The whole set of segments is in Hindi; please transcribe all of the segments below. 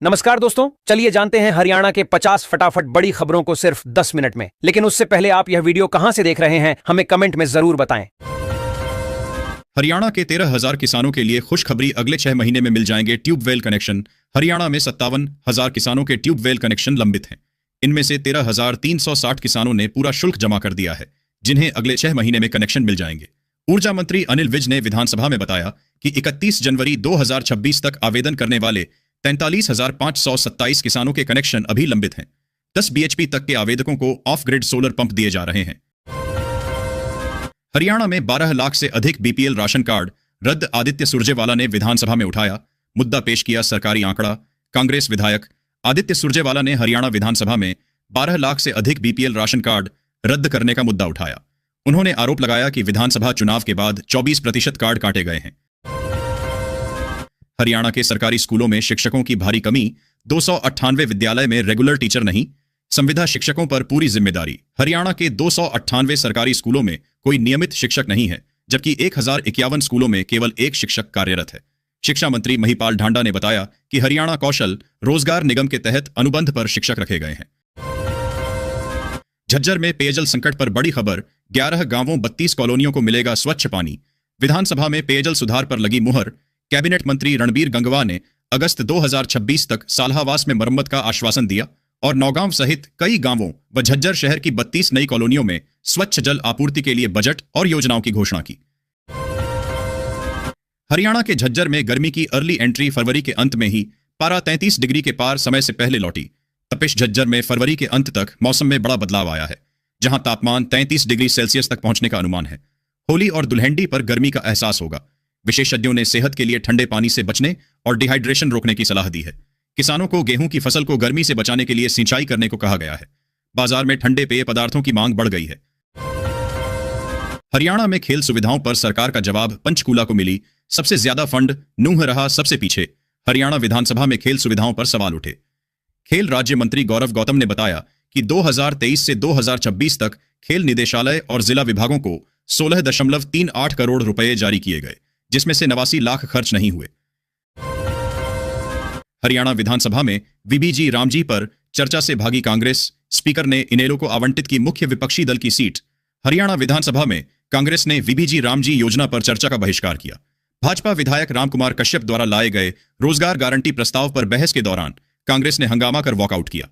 नमस्कार दोस्तों, चलिए जानते हैं हरियाणा के 50 फटाफट बड़ी खबरों को सिर्फ 10 मिनट में। लेकिन उससे पहले आप यह वीडियो कहां से देख रहे हैं, हमें कमेंट में जरूर बताएं। हरियाणा के 13,000 किसानों के लिए खुशखबरी, अगले 6 महीने में मिल जाएंगे ट्यूबवेल कनेक्शन। हरियाणा में 57,000 किसानों के ट्यूबवेल कनेक्शन लंबित हैं। इनमें से 13,360 किसानों ने पूरा शुल्क जमा कर दिया है, जिन्हें अगले 6 महीने में कनेक्शन मिल जाएंगे। ऊर्जा मंत्री अनिल विज ने विधानसभा में बताया कि 31 जनवरी 2026 तक आवेदन करने वाले 43,527 किसानों के कनेक्शन अभी लंबित हैं। 10 BHP तक के आवेदकों को ऑफ ग्रिड सोलर पंप दिए जा रहे हैं। हरियाणा में 12 लाख से अधिक BPL राशन कार्ड रद्द, आदित्य सुरजेवाला ने विधानसभा में उठाया। मुद्दा पेश किया सरकारी आंकड़ा। कांग्रेस विधायक आदित्य सुरजेवाला ने हरियाणा विधानसभा में 12 लाख से अधिक BPL राशन कार्ड रद्द करने का मुद्दा उठाया। उन्होंने आरोप लगाया कि विधानसभा चुनाव के बाद 24% कार्ड काटे गए हैं। हरियाणा के सरकारी स्कूलों में शिक्षकों की भारी कमी, 298 विद्यालय में रेगुलर टीचर नहीं, संविदा शिक्षकों पर पूरी जिम्मेदारी। हरियाणा के 298 सरकारी स्कूलों में कोई नियमित शिक्षक नहीं है, जबकि 1051 स्कूलों में केवल एक शिक्षक कार्यरत है। शिक्षा मंत्री महिपाल ढांडा ने बताया कि हरियाणा कौशल रोजगार निगम के तहत अनुबंध पर शिक्षक रखे गए हैं। झज्जर में पेयजल संकट पर बड़ी खबर, 11 गांवों 32 कॉलोनियों को मिलेगा स्वच्छ पानी। विधानसभा में पेयजल सुधार पर लगी मुहर। कैबिनेट मंत्री रणबीर गंगवा ने अगस्त 2026 तक साल्हावास में मरम्मत का आश्वासन दिया और नौगांव सहित कई गांवों व झज्जर शहर की 32 नई कॉलोनियों में स्वच्छ जल आपूर्ति के लिए बजट और योजनाओं की घोषणा की। हरियाणा के झज्जर में गर्मी की अर्ली एंट्री, फरवरी के अंत में ही पारा 33 डिग्री के पार समय से पहले लौटी। तपिश झज्जर में फरवरी के अंत तक मौसम में बड़ा बदलाव आया है, जहां तापमान 33 डिग्री सेल्सियस तक पहुंचने का अनुमान है। होली और दुल्हंडी पर गर्मी का एहसास होगा। विशेषज्ञों ने सेहत के लिए ठंडे पानी से बचने और डिहाइड्रेशन रोकने की सलाह दी है। किसानों को गेहूं की फसल को गर्मी से बचाने के लिए सिंचाई करने को कहा गया है। बाजार में ठंडे पेय पदार्थों की मांग बढ़ गई है। हरियाणा में खेल सुविधाओं पर सरकार का जवाब, पंचकूला को मिली सबसे ज्यादा फंड, नूंह रहा सबसे पीछे। हरियाणा विधानसभा में खेल सुविधाओं पर सवाल उठे। खेल राज्य मंत्री गौरव गौतम ने बताया कि 2023 से 2026 तक खेल निदेशालय और जिला विभागों को 16.38 करोड़ रुपए जारी किए गए, जिसमें से 89 लाख खर्च नहीं हुए। हरियाणा विधानसभा में VBG रामजी पर चर्चा से भागी कांग्रेस। स्पीकर ने इनेलो को आवंटित की मुख्य विपक्षी दल की सीट। हरियाणा विधानसभा में कांग्रेस ने VBG रामजी योजना पर चर्चा का बहिष्कार किया। भाजपा विधायक रामकुमार कश्यप द्वारा लाए गए रोजगार गारंटी प्रस्ताव पर बहस के दौरान कांग्रेस ने हंगामा कर वॉकआउट किया।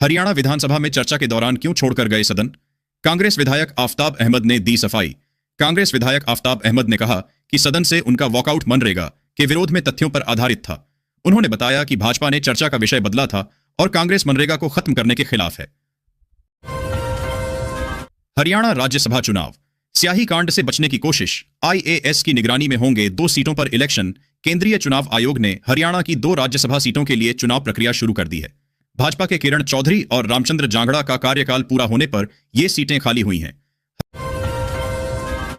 हरियाणा विधानसभा में चर्चा के दौरान क्यों छोड़कर गए सदन, कांग्रेस विधायक आफताब अहमद ने दी सफाई। कांग्रेस विधायक आफताब अहमद ने कहा कि सदन से उनका वॉकआउट मनरेगा के विरोध में तथ्यों पर आधारित था। उन्होंने बताया कि भाजपा ने चर्चा का विषय बदला था और कांग्रेस मनरेगा को खत्म करने के खिलाफ है। हरियाणा राज्यसभा चुनाव, स्याही कांड से बचने की कोशिश। IAS की निगरानी में होंगे 2 सीटों पर इलेक्शन। केंद्रीय चुनाव आयोग ने हरियाणा की 2 राज्यसभा सीटों के लिए चुनाव प्रक्रिया शुरू कर दी है। भाजपा के किरण चौधरी और रामचंद्र जांगड़ा का कार्यकाल पूरा होने पर ये सीटें खाली हुई हैं।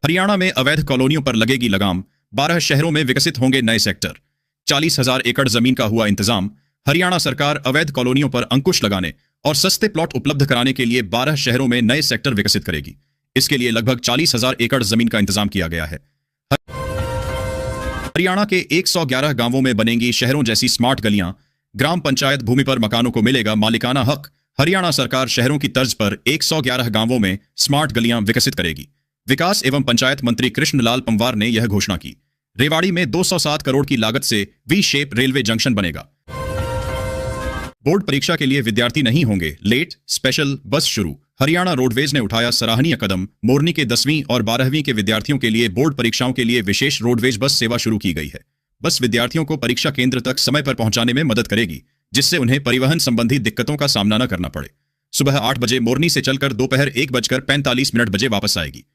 हरियाणा में अवैध कॉलोनियों पर लगेगी लगाम। 12 शहरों में विकसित होंगे नए सेक्टर। 40,000 एकड़ जमीन का हुआ इंतजाम। हरियाणा सरकार अवैध कॉलोनियों पर अंकुश लगाने और सस्ते प्लॉट उपलब्ध कराने के लिए 12 शहरों में नए सेक्टर विकसित करेगी। इसके लिए लगभग 40,000 एकड़ जमीन का इंतजाम किया गया है। हरियाणा के 111 गांवों में बनेंगी शहरों जैसी स्मार्ट गलियां। ग्राम पंचायत भूमि पर मकानों को मिलेगा मालिकाना हक। हरियाणा सरकार शहरों की तर्ज पर 111 गांवों में स्मार्ट गलियां विकसित करेगी। विकास एवं पंचायत मंत्री कृष्णलाल पंवार ने यह घोषणा की। रेवाड़ी में 207 करोड़ की लागत से V शेप रेलवे जंक्शन बनेगा। बोर्ड परीक्षा के लिए विद्यार्थी नहीं होंगे लेट, स्पेशल बस शुरू। हरियाणा रोडवेज ने उठाया सराहनीय कदम। मोरनी के 10वीं और 12वीं के विद्यार्थियों के लिए बोर्ड परीक्षाओं के लिए विशेष रोडवेज बस सेवा शुरू की गई है। बस विद्यार्थियों को परीक्षा केंद्र तक समय पर पहुंचाने में मदद करेगी, जिससे उन्हें परिवहन संबंधी दिक्कतों का सामना न करना पड़े। सुबह 8 बजे मोरनी से चलकर दोपहर 1:45 बजे वापस आएगी।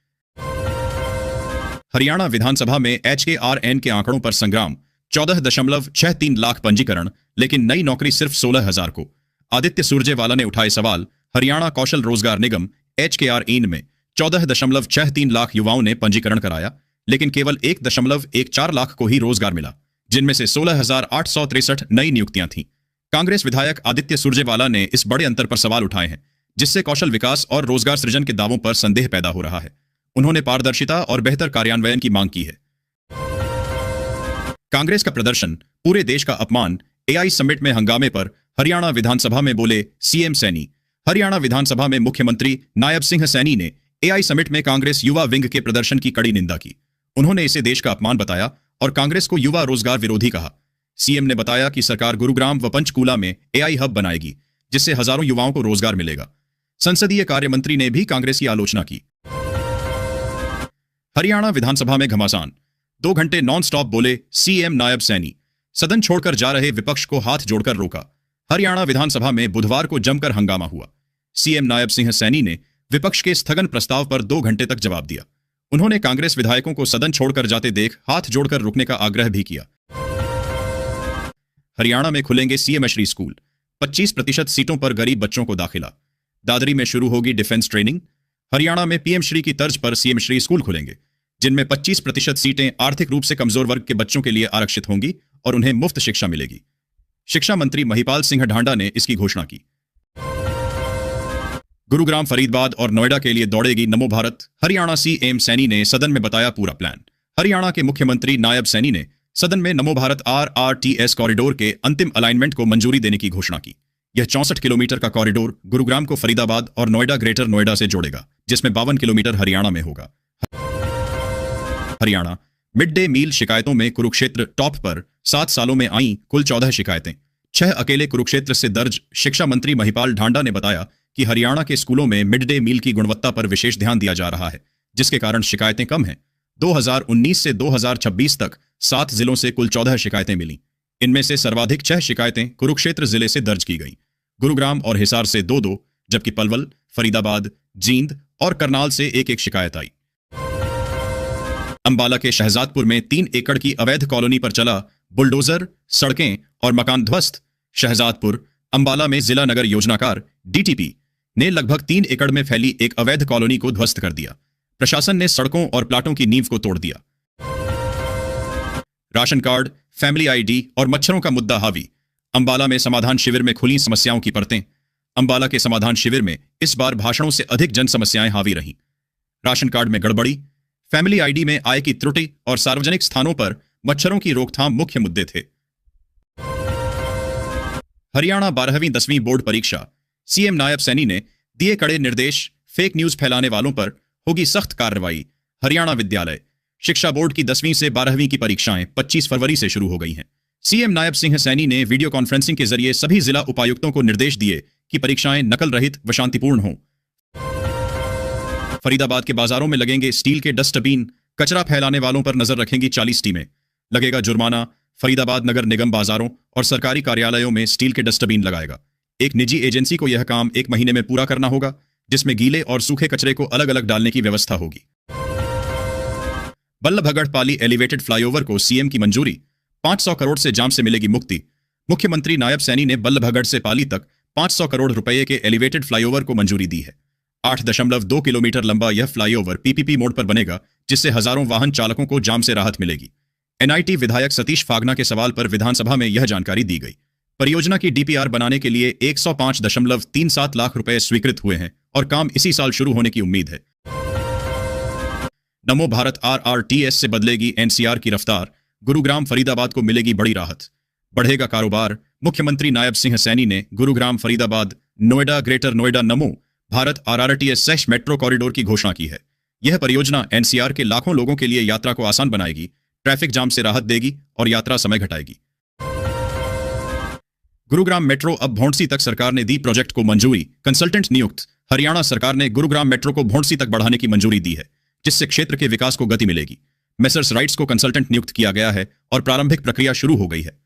हरियाणा विधानसभा में HKRN के आंकड़ों पर संग्राम। 14.63 लाख पंजीकरण, लेकिन नई नौकरी सिर्फ 16,000 को। आदित्य सुरजेवाला ने उठाए सवाल। हरियाणा कौशल रोजगार निगम HKRN में 14.63 लाख युवाओं ने पंजीकरण कराया, लेकिन केवल 1.14 लाख को ही रोजगार मिला, जिनमें से 16,863 नई नियुक्तियां थीं। कांग्रेस विधायक आदित्य सुरजेवाला ने इस बड़े अंतर पर सवाल उठाए हैं, जिससे कौशल विकास और रोजगार सृजन के दावों पर संदेह पैदा हो रहा है। उन्होंने पारदर्शिता और बेहतर कार्यान्वयन की मांग की है। कांग्रेस का प्रदर्शन, पूरे देश का अपमान। एआई समिट में हंगामे पर हरियाणा विधानसभा में बोले सीएम सैनी। हरियाणा विधानसभा में मुख्यमंत्री नायब सिंह सैनी ने एआई समिट में कांग्रेस युवा विंग के प्रदर्शन की कड़ी निंदा की। उन्होंने इसे देश का अपमान बताया और कांग्रेस को युवा रोजगार विरोधी कहा। सीएम ने बताया कि सरकार गुरुग्राम व पंचकूला में एआई हब बनाएगी, जिससे हजारों युवाओं को रोजगार मिलेगा। संसदीय कार्य मंत्री ने भी कांग्रेस की आलोचना की। हरियाणा विधानसभा में घमासान। 2 घंटे नॉन स्टॉप बोले सीएम नायब सैनी। सदन छोड़कर जा रहे विपक्ष को हाथ जोड़कर रोका। हरियाणा विधानसभा में बुधवार को जमकर हंगामा हुआ। सीएम नायब सिंह सैनी ने विपक्ष के स्थगन प्रस्ताव पर 2 घंटे तक जवाब दिया। उन्होंने कांग्रेस विधायकों को सदन छोड़कर जाते देख हाथ जोड़कर रुकने का आग्रह भी किया। हरियाणा में खुलेंगे सीएम श्री स्कूल। 25% सीटों पर गरीब बच्चों को दाखिला। दादरी में शुरू होगी डिफेंस ट्रेनिंग। हरियाणा में पीएम श्री की तर्ज पर सीएम श्री स्कूल खुलेंगे, जिनमें 25% सीटें आर्थिक रूप से कमजोर वर्ग के बच्चों के लिए आरक्षित होंगी और उन्हें मुफ्त शिक्षा मिलेगी। शिक्षा मंत्री महिपाल सिंह ढांडा ने इसकी घोषणा की। गुरुग्राम, फरीदाबाद और नोएडा के लिए दौड़ेगी नमो भारत। हरियाणा सीएम सैनी ने सदन में बताया पूरा प्लान। हरियाणा के मुख्यमंत्री नायब सैनी ने सदन में नमो भारत RRTS कॉरिडोर के अंतिम अलाइनमेंट को मंजूरी देने की घोषणा की। यह 64 किलोमीटर का कॉरिडोर गुरुग्राम को फरीदाबाद और नोएडा ग्रेटर नोएडा से जोड़ेगा, जिसमें 52 किलोमीटर हरियाणा में होगा। हरियाणा मिड डे मील शिकायतों में कुरुक्षेत्र टॉप पर। 7 सालों में आई कुल 14 शिकायतें, 6 अकेले कुरुक्षेत्र से दर्ज। शिक्षा मंत्री महिपाल ढांडा ने बताया कि हरियाणा के स्कूलों में मिड डे मील की गुणवत्ता पर विशेष ध्यान दिया जा रहा है, जिसके कारण शिकायतें कम हैं। 2019 से 2026 तक 7 जिलों से कुल 14 शिकायतें मिली। इनमें से सर्वाधिक 6 शिकायतें कुरुक्षेत्र जिले से दर्ज की गई। गुरुग्राम और हिसार से 2-2, जबकि पलवल, फरीदाबाद, जींद और करनाल से 1-1 शिकायत आई। अंबाला के शहजादपुर में 3 एकड़ की अवैध कॉलोनी पर चला बुलडोजर, सड़कें और मकान ध्वस्त। शहजादपुर, अंबाला में जिला नगर योजनाकार DTP ने लगभग 3 एकड़ में फैली एक अवैध कॉलोनी को ध्वस्त कर दिया। प्रशासन ने सड़कों और प्लाटों की नींव को तोड़ दिया। राशन कार्ड, फैमिली ID और मच्छरों का मुद्दा हावी। अंबाला में समाधान शिविर में खुली समस्याओं की परतें। अंबाला के समाधान शिविर में इस बार भाषणों से अधिक जन समस्याएं हावी रहीं। राशन कार्ड में गड़बड़ी, फैमिली ID में आय की त्रुटि और सार्वजनिक स्थानों पर मच्छरों की रोकथाम मुख्य मुद्दे थे। हरियाणा 12वीं 10वीं बोर्ड परीक्षा। सीएम नायब सैनी ने दिए कड़े निर्देश। फेक न्यूज फैलाने वालों पर होगी सख्त कार्रवाई। हरियाणा विद्यालय शिक्षा बोर्ड की 10वीं से 12वीं की परीक्षाएं 25 फरवरी से शुरू हो गई हैं। सीएम नायब सिंह सैनी ने वीडियो कॉन्फ्रेंसिंग के जरिए सभी जिला उपायुक्तों को निर्देश दिए कि परीक्षाएं नकल रहित व शांतिपूर्ण हों। फरीदाबाद के बाजारों में लगेंगे स्टील के डस्टबिन। कचरा फैलाने वालों पर नजर रखेंगी 40 टीमें। लगेगा जुर्माना। फरीदाबाद नगर निगम बाजारों और सरकारी कार्यालयों में स्टील के डस्टबिन लगाएगा। एक निजी एजेंसी को यह काम 1 महीने में पूरा करना होगा, जिसमें गीले और सूखे कचरे को अलग अलग डालने की व्यवस्था होगी। बल्लभगढ़ पाली एलिवेटेड फ्लाईओवर को सीएम की मंजूरी। 500 करोड़ से जाम से मिलेगी मुक्ति। मुख्यमंत्री नायब सैनी ने बल्लभगढ़ से पाली तक 500 करोड़ रुपए के एलिवेटेड फ्लाईओवर को मंजूरी दी है। 8.2 किलोमीटर लंबा यह फ्लाईओवर PPP मोड पर बनेगा, जिससे हजारों वाहन चालकों को जाम से राहत मिलेगी। NIT विधायक सतीश फागना के सवाल पर विधानसभा में यह जानकारी दी गई। परियोजना की DPR बनाने के लिए 105.37 लाख रुपए स्वीकृत हुए हैं और काम इसी साल शुरू होने की उम्मीद है। नमो भारत RRTS से बदलेगी NCR की रफ्तार। गुरुग्राम फरीदाबाद को मिलेगी बड़ी राहत। बढ़ेगा कारोबार। मुख्यमंत्री नायब सिंह सैनी ने गुरुग्राम फरीदाबाद नोएडा ग्रेटर नोएडा नमो भारत RRTS मेट्रो कॉरिडोर की घोषणा की है। यह परियोजना NCR के लाखों लोगों के लिए यात्रा को आसान बनाएगी, ट्रैफिक जाम से राहत देगी और यात्रा समय घटाएगी। गुरुग्राम मेट्रो अब भौंडसी तक सरकार ने दी प्रोजेक्ट को मंजूरी। कंसल्टेंट नियुक्त। हरियाणा सरकार ने गुरुग्राम मेट्रो को भौंडसी तक बढ़ाने की मंजूरी दी है, जिससे क्षेत्र के विकास को गति मिलेगी। मेसर्स राइट्स को कंसल्टेंट नियुक्त किया गया है और प्रारंभिक प्रक्रिया शुरू हो गई है।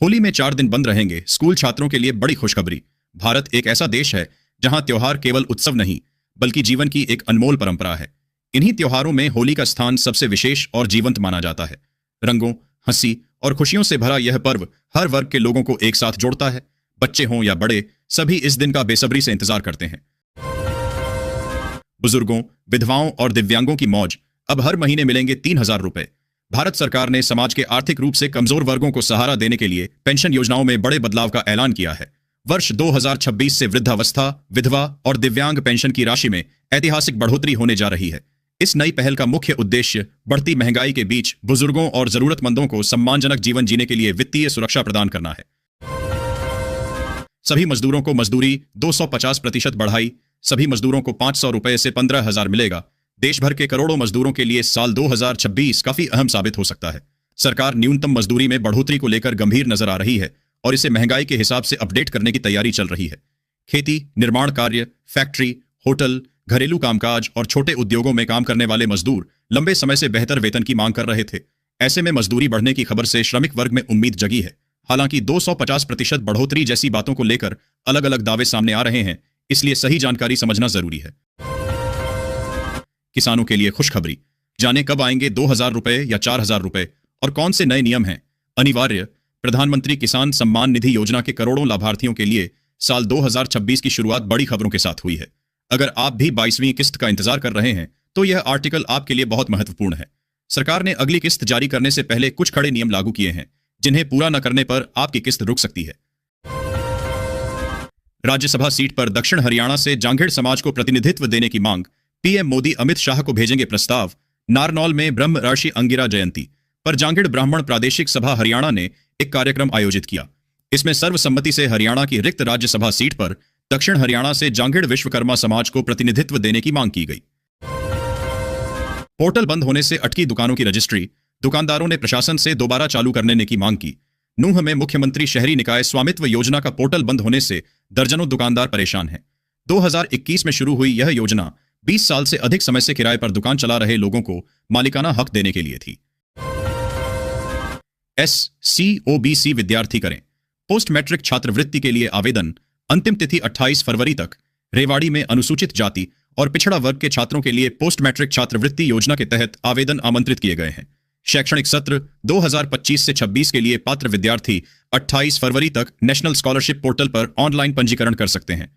होली में 4 दिन बंद रहेंगे स्कूल छात्रों के लिए बड़ी खुशखबरी। भारत एक ऐसा देश है जहां त्योहार केवल उत्सव नहीं, बल्कि जीवन की एक अनमोल परंपरा है। इन्हीं त्योहारों में होली का स्थान सबसे विशेष और जीवंत माना जाता है। रंगों, हंसी और खुशियों से भरा यह पर्व हर वर्ग के लोगों को एक साथ जोड़ता है। बच्चे हों या बड़े, सभी इस दिन का बेसब्री से इंतजार करते हैं। बुजुर्गों, विधवाओं और दिव्यांगों की मौज। अब हर महीने मिलेंगे 3,000 रुपए। भारत सरकार ने समाज के आर्थिक रूप से कमजोर वर्गों को सहारा देने के लिए पेंशन योजनाओं में बड़े बदलाव का ऐलान किया है। वर्ष 2026 से वृद्धावस्था, विधवा और दिव्यांग पेंशन की राशि में ऐतिहासिक बढ़ोतरी होने जा रही है। इस नई पहल का मुख्य उद्देश्य बढ़ती महंगाई के बीच बुजुर्गों और जरूरतमंदों को सम्मानजनक जीवन जीने के लिए वित्तीय सुरक्षा प्रदान करना है। सभी मजदूरों को मजदूरी 250% बढ़ाई, सभी मजदूरों को 500 रुपए से 15,000 मिलेगा। देश भर के करोड़ों मजदूरों के लिए साल 2026 काफी अहम साबित हो सकता है। सरकार न्यूनतम मजदूरी में बढ़ोतरी को लेकर गंभीर नजर आ रही है और इसे महंगाई के हिसाब से अपडेट करने की तैयारी चल रही है। खेती, निर्माण कार्य, फैक्ट्री, होटल, घरेलू कामकाज और छोटे उद्योगों में काम करने वाले मजदूर लंबे समय से बेहतर वेतन की मांग कर रहे थे। ऐसे में मजदूरी बढ़ने की खबर से श्रमिक वर्ग में उम्मीद जगी है। हालांकि 250% बढ़ोतरी जैसी बातों को लेकर अलग अलग दावे सामने आ रहे हैं, इसलिए सही जानकारी समझना जरूरी है। किसानों के लिए खुशखबरी, जाने कब आएंगे 2,000 रुपए या 4,000 रुपए और कौन से नए नियम हैं अनिवार्य। प्रधानमंत्री किसान सम्मान निधि योजना के करोड़ों लाभार्थियों के लिए साल 2026 की शुरुआत बड़ी खबरों के साथ हुई है। अगर आप भी 22वीं किस्त का इंतजार कर रहे हैं तो यह आर्टिकल आपके लिए बहुत महत्वपूर्ण है। सरकार ने अगली किस्त जारी करने से पहले कुछ कड़े नियम लागू किए हैं, जिन्हें पूरा न करने पर आपकी किस्त रुक सकती है। राज्यसभा सीट पर दक्षिण हरियाणा से जांघेड़ समाज को प्रतिनिधित्व देने की मांग, पीएम मोदी अमित शाह को भेजेंगे प्रस्ताव। नारनौल में ब्रह्म ऋषि अंगिरा जयंती पर जांघेड़ ब्राह्मण प्रादेशिक सभा हरियाणा ने एक कार्यक्रम आयोजित किया। इसमें सर्वसम्मति से हरियाणा की रिक्त राज्यसभा सीट पर दक्षिण हरियाणा से जांघेड़ विश्वकर्मा समाज को प्रतिनिधित्व देने की मांग की गई। पोर्टल बंद होने से अटकी दुकानों की रजिस्ट्री, दुकानदारों ने प्रशासन से दोबारा चालू करने की मांग की। नूंह में मुख्यमंत्री शहरी निकाय स्वामित्व योजना का पोर्टल बंद होने से दर्जनों दुकानदार परेशान हैं। 2021 में शुरू हुई यह योजना 20 साल से अधिक समय से किराए पर दुकान चला रहे लोगों को मालिकाना हक देने के लिए थी। SCOBC विद्यार्थी करें पोस्ट मैट्रिक छात्रवृत्ति के लिए आवेदन, अंतिम तिथि 28 फरवरी तक। रेवाड़ी में अनुसूचित जाति और पिछड़ा वर्ग के छात्रों के लिए पोस्ट मैट्रिक छात्रवृत्ति योजना के तहत आवेदन आमंत्रित किए गए हैं। शैक्षणिक सत्र 2025 से 26 के लिए पात्र विद्यार्थी 28 फरवरी तक नेशनल स्कॉलरशिप पोर्टल पर ऑनलाइन पंजीकरण कर सकते हैं।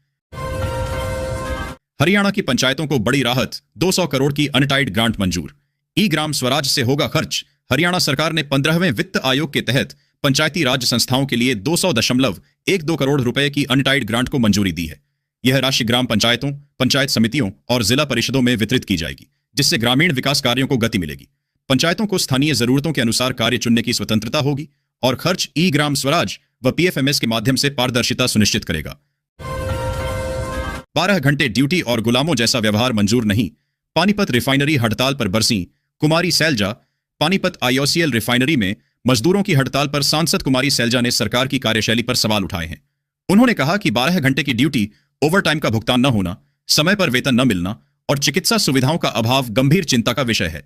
हरियाणा की पंचायतों को बड़ी राहत, 200 करोड़ की अनटाइड ग्रांट मंजूर। ई ग्राम स्वराज से होगा खर्च। हरियाणा सरकार ने 15वें वित्त आयोग के तहत पंचायती राज संस्थाओं के लिए 200.12 करोड़ रुपए की अनटाइड ग्रांट को मंजूरी दी है। यह राशि ग्राम पंचायतों, पंचायत समितियों और जिला परिषदों में वितरित की जाएगी, जिससे ग्रामीण विकास कार्यों को गति मिलेगी। पंचायतों को स्थानीय जरूरतों के अनुसार कार्य चुनने की स्वतंत्रता होगी और खर्च ई ग्राम स्वराज व PFMS के माध्यम से पारदर्शिता सुनिश्चित करेगा। 12 घंटे ड्यूटी और गुलामों जैसा व्यवहार मंजूर नहीं। पानीपत रिफाइनरी हड़ताल पर बरसीं कुमारी सैलजा। पानीपत IOCL रिफाइनरी में मजदूरों की हड़ताल पर सांसद कुमारी सैलजा ने सरकार की कार्यशैली पर सवाल उठाए हैं। उन्होंने कहा कि 12 घंटे की ड्यूटी, ओवरटाइम का भुगतान न होना, समय पर वेतन न मिलना और चिकित्सा सुविधाओं का अभाव गंभीर चिंता का विषय है।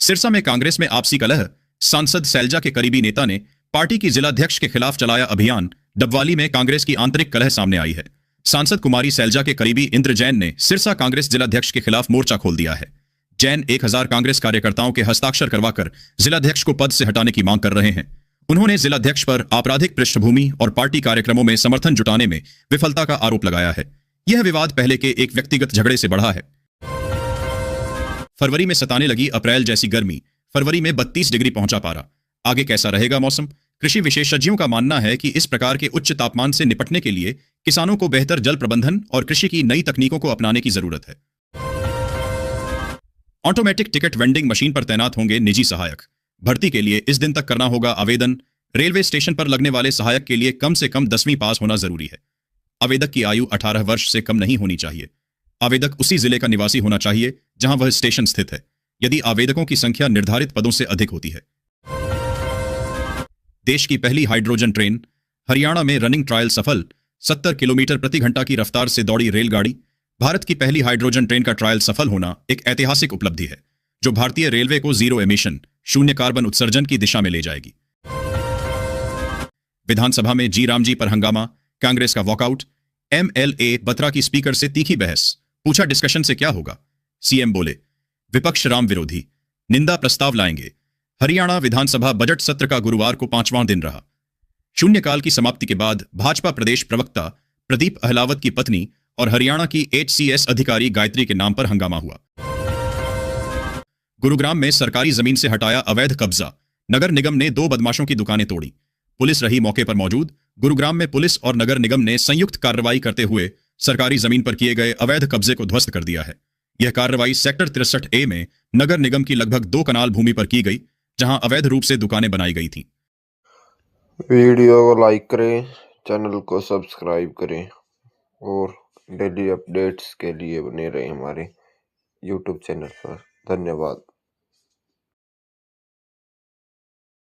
सिरसा में कांग्रेस में आपसी कलह। सांसद सैलजा के करीबी नेता ने पार्टी की जिलाध्यक्ष के खिलाफ चलाया अभियान। डबवाली में कांग्रेस की आंतरिक कलह सामने आई है। सांसद कुमारी सैलजा के करीबी इंद्र जैन ने सिरसा कांग्रेस जिलाध्यक्ष के खिलाफ मोर्चा खोल दिया है। जैन 1000 कांग्रेस कार्यकर्ताओं के हस्ताक्षर करवाकर जिलाध्यक्ष को पद से हटाने की मांग कर रहे हैं। उन्होंने जिलाध्यक्ष पर आपराधिक पृष्ठभूमि और पार्टी कार्यक्रमों में समर्थन जुटाने में विफलता का आरोप लगाया है। यह विवाद पहले के एक व्यक्तिगत झगड़े से बढ़ा है। फरवरी में सताने लगी अप्रैल जैसी गर्मी, फरवरी में 32 डिग्री पहुंचा पारा। आगे कैसा रहेगा मौसम? कृषि विशेषज्ञों का मानना है कि इस प्रकार के उच्च तापमान से निपटने के लिए किसानों को बेहतर जल प्रबंधन और कृषि की नई तकनीकों को अपनाने की जरूरत है। ऑटोमेटिक टिकट वेंडिंग मशीन पर तैनात होंगे निजी सहायक। भर्ती के लिए इस दिन तक करना होगा आवेदन। रेलवे स्टेशन पर लगने वाले सहायक के लिए कम से कम 10वीं पास होना जरूरी है। आवेदक की आयु 18 वर्ष से कम नहीं होनी चाहिए। आवेदक उसी जिले का निवासी होना चाहिए जहां वह स्टेशन स्थित है, यदि आवेदकों की संख्या निर्धारित पदों से अधिक होती है। देश की पहली हाइड्रोजन ट्रेन। हरियाणा में रनिंग ट्रायल सफल। 70 किलोमीटर प्रति घंटा की रफ्तार से दौड़ी रेलगाड़ी। भारत की पहली हाइड्रोजन ट्रेन का ट्रायल सफल होना एक ऐतिहासिक उपलब्धि है, जो भारतीय रेलवे को जीरो एमिशन, शून्य कार्बन उत्सर्जन की दिशा में ले जाएगी। विधानसभा में जी रामजी पर हंगामा, कांग्रेस का वॉकआउट। MLA बत्रा की स्पीकर से तीखी बहस। पूछा डिस्कशन से क्या होगा? CM बोले विपक्ष राम विरोधी, निंदा प्रस्ताव लाएंगे। हरियाणा विधानसभा बजट सत्र का गुरुवार को 5वां दिन रहा। शून्यकाल की समाप्ति के बाद भाजपा प्रदेश प्रवक्ता प्रदीप अहलावत की पत्नी और हरियाणा की HCS अधिकारी गायत्री के नाम पर हंगामा हुआ। गुरुग्राम में सरकारी जमीन से हटाया अवैध कब्जा। नगर निगम ने 2 बदमाशों की दुकानें तोड़ी। पुलिस रही मौके पर मौजूद। गुरुग्राम में पुलिस और नगर निगम ने संयुक्त कार्रवाई करते हुए सरकारी जमीन पर किए गए अवैध कब्जे को ध्वस्त कर दिया है। यह कार्रवाई सेक्टर 63A में नगर निगम की लगभग 2 कनाल भूमि पर की गई, जहां अवैध रूप से दुकानें बनाई गई थीं। वीडियो को लाइक करें, चैनल को सब्सक्राइब करें और डेली अपडेट्स के लिए बने रहें हमारे यूट्यूब चैनल पर। धन्यवाद।